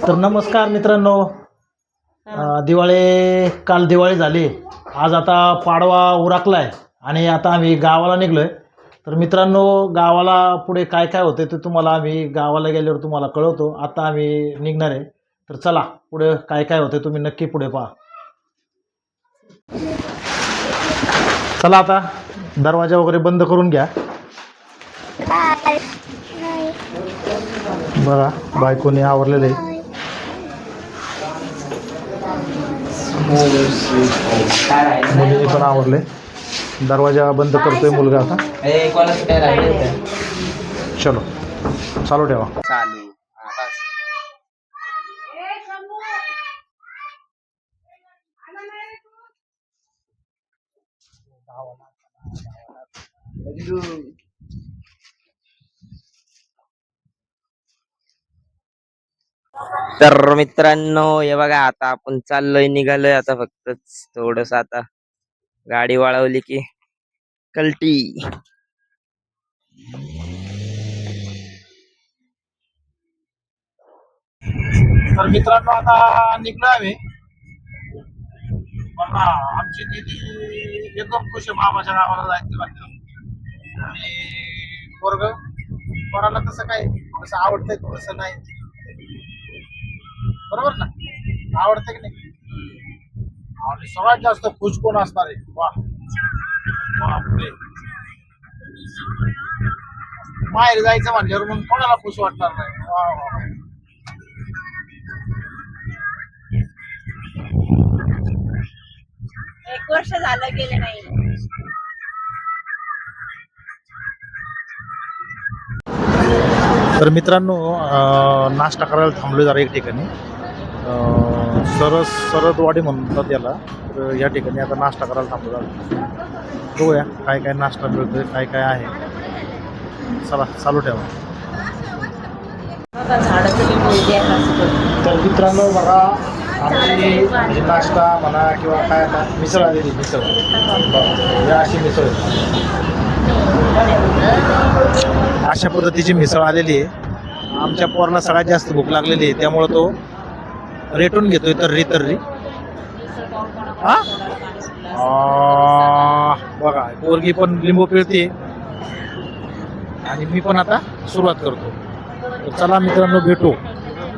तर नमस्कार मित्रांनो. काल दिवाळी झाली, आज आता पाडवा उरकलाय आणि आता आम्ही गावाला निघलोय. तर मित्रांनो, गावाला पुढे काय काय होते ते तुम्हाला आम्ही गावाला गेल्यावर तुम्हाला कळवतो. आता आम्ही निघणार आहे, तर चला पुढे काय काय होते तुम्ही नक्की पुढे पहा. चला आता दरवाजा वगैरे बंद करून घ्या. बघा बायकोने आवरलेले मुलीने पण आवरले. दरवाजा बंद करतोय मुलगा आता. चलो चालू ठेवा. तर मित्रांनो, हे बघा आता आपण चाललोय, निघालोय आता. फक्त थोडस आता गाडी वळवली की कल्टी. तर मित्रांनो आता निघलो आम्ही. बघा आमची दिदी एकदम खुश आहे मामाच्या गावाला जायचं म्हटलं. आणि पोरग पोराला तसं काय थोडंसं आवडतंय थोडंसं नाही, बरोबर ना? आवडतं की नाही? आणि सगळ्यात जास्त खुश कोण असणार आहे? वा बापरे, बाहेर जायचं म्हटल्यावर मग कोणाला खुश वाटणार नाही? वा वा. एक वर्ष झालं गेले नाही. तर मित्रांनो, नाश्ता करायला थांबलो जरा एक ठिकाणी. सरदवाडी म्हणतात याला. तर या ठिकाणी आता नाश्ता करायला थांबलो जरा. बघूया काय काय नाश्ता मिळतोय, काय काय आहे. चला चालू ठेवा. तर मित्रांनो बघा, आमची म्हणजे नाश्ता म्हणा किंवा काय आता मिसळ आलेली. मिसळ या अशी मिसळ अशा पद्धतीची मिसळ आलेली आहे. आमच्या पोराला सगळ्यात जास्त भूक लागलेली आहे, त्यामुळं तो रेटून घेतोय तर्री. हा बघा, पोरगी पण लिंबू पिळते आणि मी पण आता सुरुवात करतो. तर चला मित्रांनो भेटू.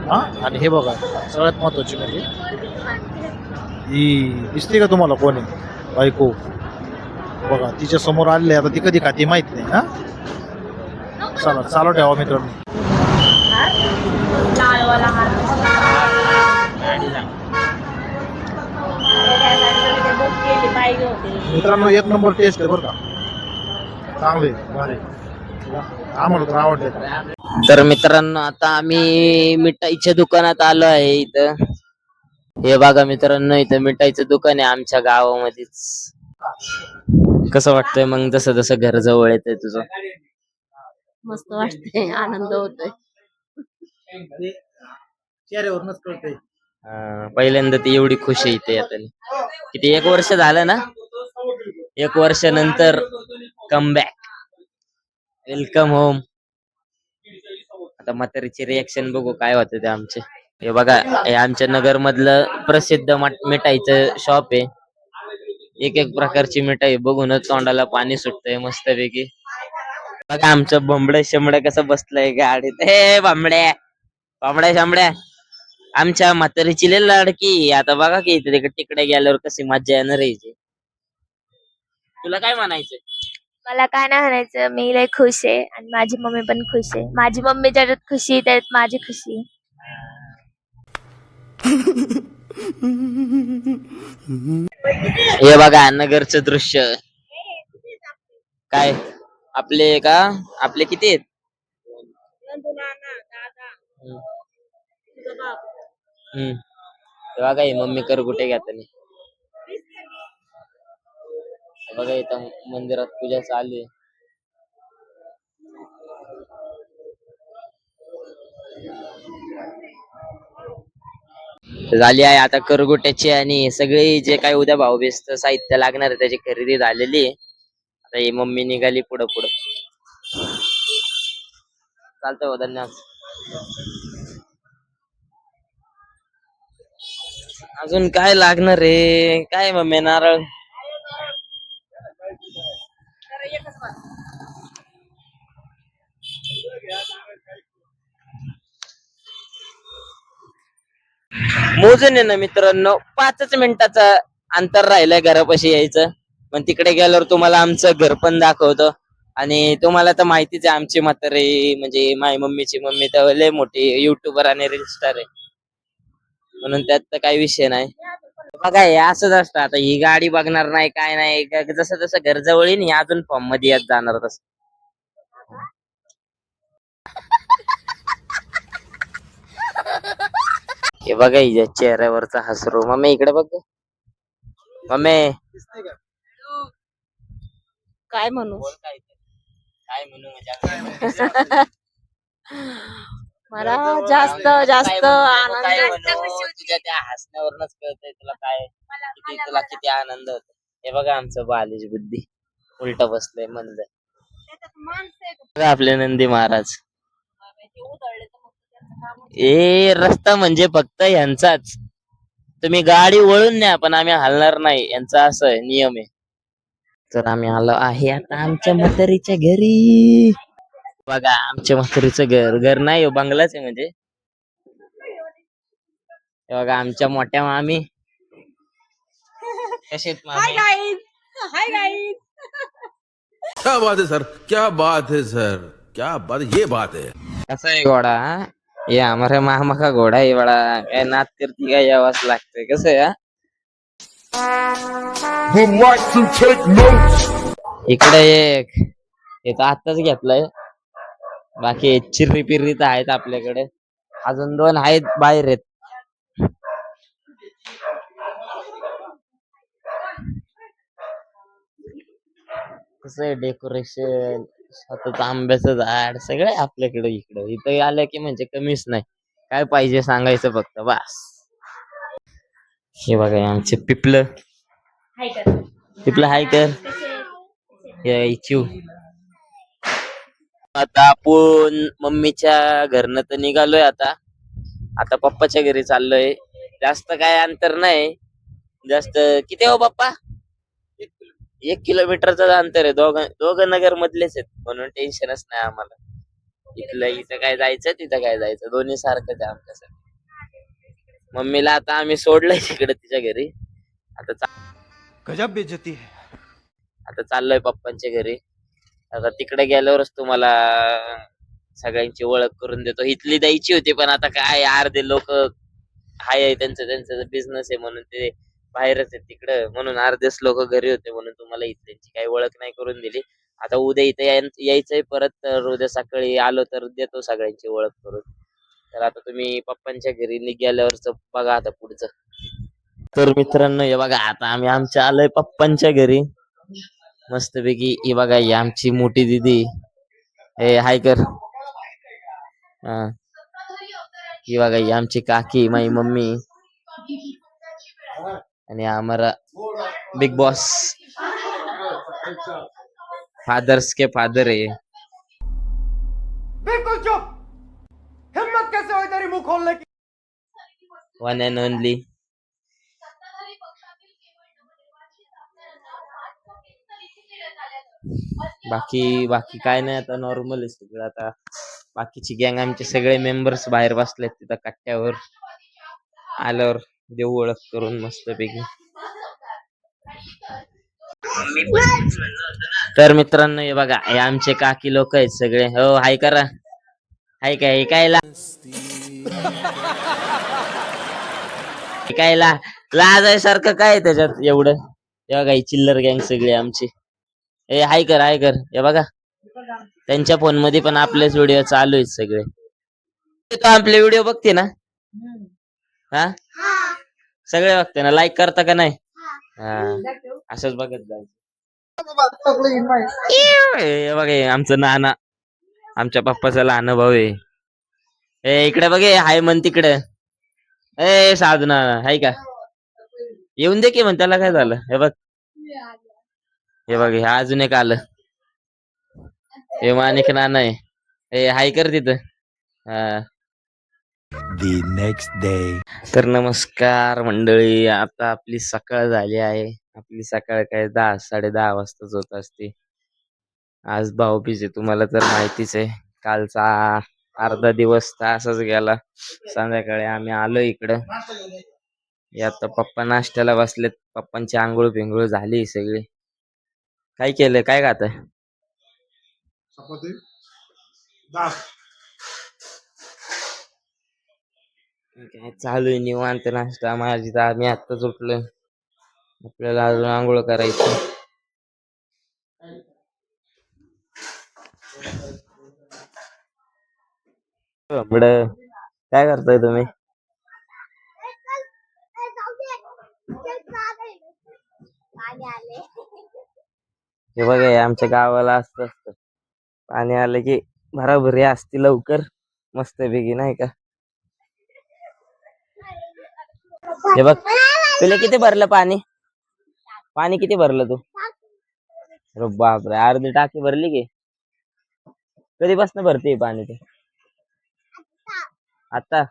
हा, आणि हे बघा सगळ्यात महत्वाची म्हणजे ही दिसते का तुम्हाला कोणी? बायको बघा तिच्या समोर आलेली. आता ती कधी खाती माहित नाही. हा चला चालू ठेवा मित्रांनो. मित्रांनो एक नंबर टेस्ट आहे बरं का, चांगले भारी, आम्हाला तर आवडते. तर मित्रांनो, आता आम्ही मिठाईच्या दुकानात आलो आहे. इथं हे बघा मित्रांनो, इथं मिठाईचं दुकान आहे आमच्या गावामध्येच. कसं वाटतंय मग जसं जसं घर जवळ येतंय तुझं? मस्त वाटतंय, आनंद होतोय. चेहऱ्यावरूनच कळतंय. पहिल्यांदा ती एवढी खुश आहे इथे आता. किती 1 वर्ष झालं ना? 1 वर्षानंतर कमबॅक, वेलकम होम. आता म्हातारीचे रिएक्शन बघू काय होतं ते आमचे. हे बघा, हे आमच्या नगर मधलं प्रसिद्ध मिठाईचं शॉप आहे. एक एक प्रकारची मिठाई बघूनच तोंडाला पाणी सुटतंय मस्तपैकी. बघा आमचं भोंबड्या शंबड्या कसं बसलंय गाडीत. हे बांबड्या शांबड्या, आमच्या म्हातारीची लय लाडकी. आता बघा की तिकडे गेल्यावर कशी मज्जा येणार आहे. तुला काय म्हणायचं? मला काय नाही म्हणायचं, मी लय खुश आहे आणि माझी मम्मी पण खुश आहे. माझी मम्मी ज्याच्यात खुशी त्यात माझी खुशी. हे बघा नगरचं दृश्य. काय आपले का? आपले किती आहेत? बघा ही मम्मी करगुटे घेताना. बघा इथं मंदिरात पूजा चालू आहे. झाली आहे आता करगुट्याची आणि सगळी जे काही उद्या भाऊबीजेचं साहित्य लागणार आहे त्याची खरेदी झालेली आहे. आता ही मम्मी निघाली पुढं. चालतंय हो, धन्यवाद. अजून काय लागणार रे? काय मम्मी नारळ? मोजून आहे ना मित्रांनो, 5च मिनिटाचा अंतर राहिलंय घरापाशी यायचं. पण तिकडे गेल्यावर तुम्हाला आमचं घर पण दाखवतो. आणि तुम्हाला तर माहितीच आहे आमची म्हातारी म्हणजे माझी मम्मीची मम्मी तर लय मोठी युट्यूबर आणि रील स्टार आहे, म्हणून त्यात तर काही विषय नाही. बघा हे असंच असतं, आता ही गाडी बघणार नाही काय नाही, जसं जसं घर जवळ येईन अजून फॉर्म मध्ये येत जाणार तसं. हे बघा हिच्या चेहऱ्यावरचा हसरू. मम्मी इकडे बघ. मम्मी काय म्हणू? बोल काय म्हणू म्हणजे मला जास्त जास्त आनंद. तुझ्या त्या हसण्यावरूनच कळतंय तुला काय तुला किती आनंद होतो. हे बघा आमचं बालिश बुद्धी उलट बसलंय मंद. बघा आपले नंदी महाराज. ए रस्ता म्हणजे फक्त यांचाच. तुम्ही गाडी वळून न्या पण आम्ही हलणार नाही, यांचा असं आहे नियम आहे. तर आम्ही आलो आहे आता आमच्या म्हातारीच्या घरी. बघा आमच्या म्हातारीचं घर नाही बंगलाच आहे म्हणजे. हे बघा आमच्या मोठ्या मामी कशेत मामी. Hi guys. क्या बात है सर, क्या बात है सर, क्या बात, ये बात है. कसा आहे घोडा? ये हमारे मामा का घोडा आहे बडा. काय नाच करती काय यावंच लागतंय. कसं आहे इकडे एक हे तर आत्ताच घेतलंय, बाकी चिर्री पिर्री तर आहेत आपल्याकडे. अजून 2 आहेत बाहेर आहेत. कसं आहे डेकोरेशन, स्वतःच आंब्याचं झाड सगळं आहे आपल्याकडे. इथं आलं की म्हणजे कमीच नाही, काय पाहिजे सांगायचं फक्त बस. हे बघा हे आमचे पिपलं हाय कर. आता आपण मम्मीच्या घरनं तर निघालोय. आता पप्पाच्या घरी चाललोय. जास्त काय अंतर नाही, जास्त किती हो पप्पा? 1 किलोमीटरचं अंतर आहे. दोघं नगर मधलेच आहेत म्हणून टेन्शनच नाही आम्हाला. इथं काय जायचं तिथं काय जायचं, दोन्ही सारखंच आहे आमच्यासाठी. मम्मीला आता आम्ही सोडलंय तिकडे तिच्या घरी. आता गजब बेइज्जती है. आता चाललोय पप्पांच्या घरी. आता तिकडे गेल्यावरच तुम्हाला सगळ्यांची ओळख करून देतो. इथली द्यायची होती पण आता काय अर्धे लोक हाय त्यांचं बिझनेस आहे म्हणून ते बाहेरच आहेत तिकडं, म्हणून अर्धेच लोक घरी होते म्हणून तुम्हाला इथल्यांची काही ओळख नाही करून दिली. आता उद्या इथे यायचंय परत, तर उद्या सकाळी आलो तर देतो सगळ्यांची ओळख करून. तर आता तुम्ही पप्पांच्या घरी गेल्यावरच बघा आता पुढचं. तर मित्रांनो हे बघा आता आम्ही आमच्या आलोय पप्पांच्या घरी मस्तपैकी. ही बघा ही आमची मोठी दिदी. हे हाय कर. हा ही बघा ही आमची काकी माझी मम्मी आणि हमारा बिग बॉस फादर्स के फादर है. बिल्कुल चुप. हिम्मत कैसे हुई तेरी मुंह खोलने की? One and only. बाकी काय नाही, आता नॉर्मल आहे सगळं. आता बाकीची गँग आमचे सगळे मेंबर्स बाहेर बसलेत तिथं कट्ट्यावर. आल्यावर देऊ ओळख करून मस्तपैकी. तर मित्रांनो हे बघा हे आमचे काकी लोक आहेत सगळे. हो हाय करा. हाय काय काय काय लाजायसारखं काय त्याच्यात एवढं. हे बघा ही चिल्लर गँग सगळी आमची. हे हाय कर हे बघा त्यांच्या फोन मध्ये पण आपलेच व्हिडिओ चालू आहेत सगळे. तो आपले व्हिडिओ बघते ना? हा सगळे बघते ना? लाईक करता का नाही? हा असंच बघत जायचं. हे बघे आमचं नाना, आमच्या पप्पाचा लहान भाऊ आहे. ए इकडे बघे हाय म्हण तिकडे. ए साधना हाय का? येऊन दे की म्हण, त्याला काय झालं? हे बघ हे अजून एक आलं. हे माणिक नाना आहे. हे हाय कर तिथं. हा the next day. तर नमस्कार मंडळी, आता आपली सकाळ झाली आहे. आपली सकाळ काय 10-10:30 वाजताच होत असते. आज भाऊबीज आहे, तुम्हाला तर माहितीच आहे. कालचा अर्धा दिवस तर असाच गेला. संध्याकाळी आम्ही आलो इकडं. आता पप्पा नाश्त्याला बसलेत. पप्पांची आंघोळ पिंगोळ झाली सगळी. काय केलं, काय खात? काय चालू आहे निवांत नाश्ता. माझी तर आम्ही आत्ताच उठलोय. आपल्याला अजून आंघोळ करायची. काय करताय तुम्ही? हे बघा, हे आमच्या गावाला असतं पाणी आलं की भराभरी असती लवकर मस्त पैकी, नाही का? हे बघ, तुला किती भरलं पाणी? पाणी किती भरलं तू? अरे बापरे, अर्धी टाकी भरली की. कधीपासून भरते पाणी ते? आता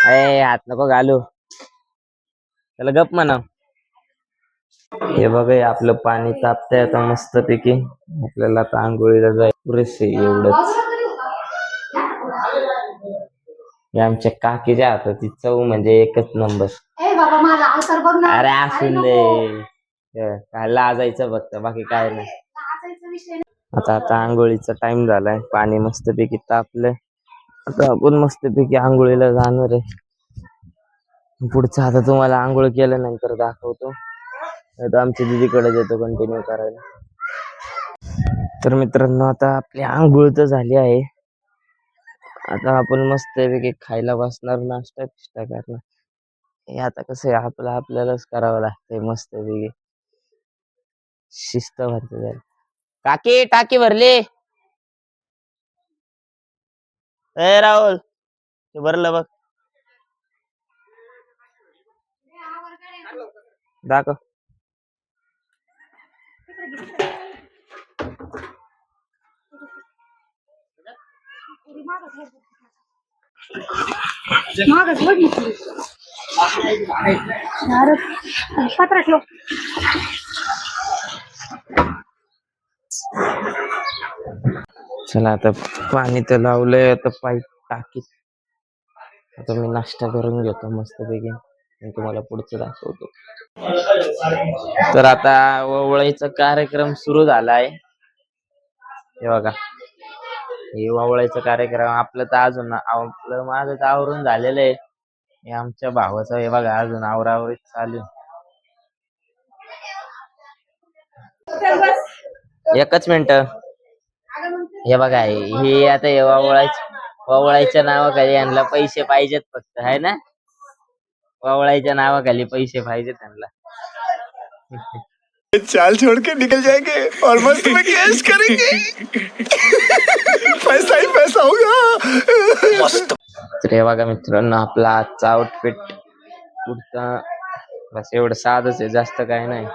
अरे हात नको घालू, त्याला गप म्हणा. हे बघा, आपलं पाणी तापतंय आता मस्त पैकी. आपल्याला आता आंघोळीला जाय पुरेसे एवढंच. हे आमच्या काकीच्या हाताची चव म्हणजे एकच नंबर. अरे असून दे, काय लाजायचं फक्त, बाकी काय नाही. आता आंघोळीचा टाइम झालाय. पाणी मस्त पैकी तापलंय. आता आपण मस्त पैकी आंघोळीला जाणार आहे. पुढचं आता तुम्हाला आंघोळ केल्यानंतर दाखवतो. आता आमच्या दीदीकडे येतो कंटिन्यू करायला. तर मित्रांनो, आता आपली आंघोळ तर झाली आहे. आता आपण मस्त पैकी खायला बसणार, नाश्ता पिष्टा करणार. हे आता कसं आहे, आपल्यालाच करावं लागतंय मस्त पैकी. शिस्त भरते जरा. काकी टाकी भरली. ए राहुल, ते भरलं बघ, दाखव. चला, आता पाणी तर लावलंय. आता पाईप टाकीत आता मी नाश्ता करून घेतो मस्त पैकी, तुम्हाला पुढचं दाखवतो. तर आता ओवळाईचा कार्यक्रम सुरू झालाय. हे बघा, हे ओवळाईचा कार्यक्रम. आपलं तर अजून माझं तर आवरून झालेलं आहे. हे आमच्या भावाचं हे बघा, अजून आवरावरीत चालू. एकच मिनिट. हे बघा, हे आता हे ओवळाईच्या नावाखाली यांना पैसे पाहिजेत फक्त, आहे ना? ओवळाईच्या नावाखाली पैसे पाहिजेत त्यांना. चाल छोड़ के निकल जाएंगे और मस्त में कैश करेंगे. पैसा ही पैसा होगा. मस्त. तर हे बघा मित्रांनो, आपला आजचा आउटफिट कुर्ता बस एवढं साधच आहे, जास्त काय नाही.